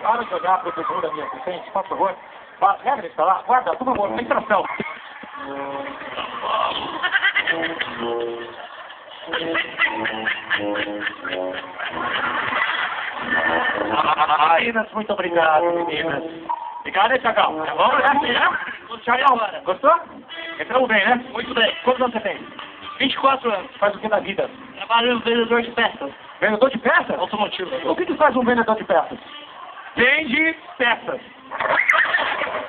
Para de olhar para o bumbum da minha assistente, por favor. Leva ele pra lá. Guarda, por favor, sem tração. Meninas, muito obrigado, meninas. Obrigado, hein, Thiagão? Vamos lá, né? Thiagão, gostou? Entramos bem, né? Muito bem. Quantos anos você tem? 24 anos. Faz o que na vida? Trabalho no vendedor de peças. Vendedor de peças? Automotivo. O que faz um vendedor de peças? Vende peças.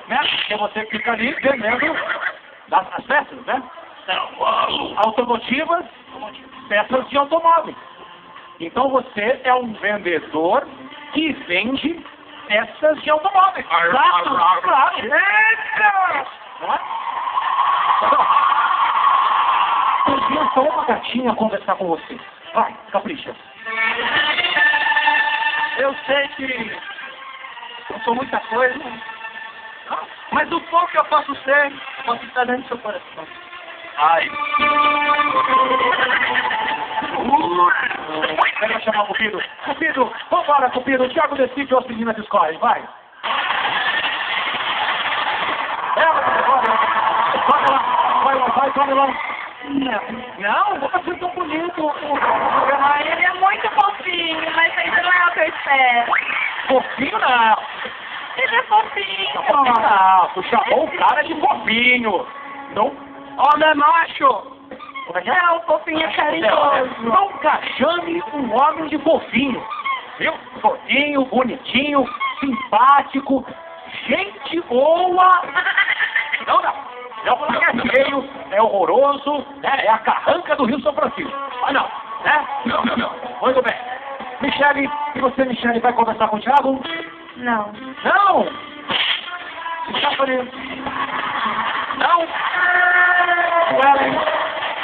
Né? Porque você fica ali vendendo as peças, né? Automotivas, peças de automóveis. Então você é um vendedor que vende peças de automóveis. Claro. Eita! Eu vi só uma gatinha conversar com você. Vai, capricha. Eu sei que não sou muita coisa, mas o pouco que eu posso ser, posso estar dentro do seu coração. Ai. Quero chamar o Cupido. Cupido, vambora, Cupido. O Thiago decide ou as meninas escolhem. Vai. Vai, tome lá. Não, você é tão bonito. Ai, ele é muito fofinho, mas ainda não é o que eu espero. Fofinho não. Ele é fofinho. Não, tu chamou o cara de fofinho. Não. Homem macho! Não, fofinho é carinhoso. Nunca chame um homem de fofinho. Viu? Fofinho, bonitinho, simpático, gente boa. Não. Eu vou lá que é feio, é horroroso, né? É a carranca do Rio São Francisco. Ah, não, né? Não. Muito bem. Michele, e você, Michele, vai conversar com o Thiago? Não. Não! Stephanie? Não?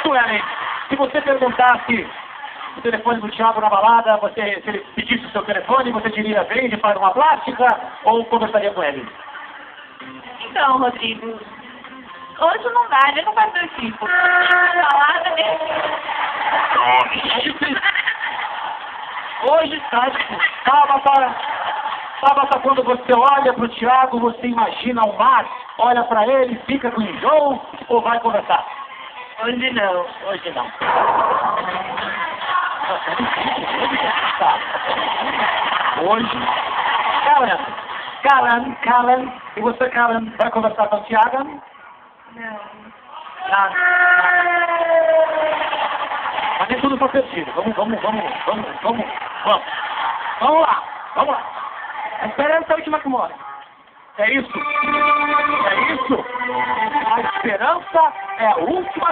Suelen, se você perguntasse o telefone do Thiago na balada, se ele pedisse o seu telefone, você diria, vende para uma plástica ou conversaria com ele? Então, Rodrigo, hoje não dá, ele não vai ter tipo. Balada mesmo. É difícil. Hoje está difícil. Tabata, quando você olha para o Thiago, você imagina o mar, olha para ele, fica com enjoo ou vai conversar? Hoje não. Hoje não. Hoje. Callan. E você, Callan, vai conversar com o Thiago? Não. Mas nem tudo está perdido. Vamos lá. A esperança é a última que morre. É isso. A esperança é a última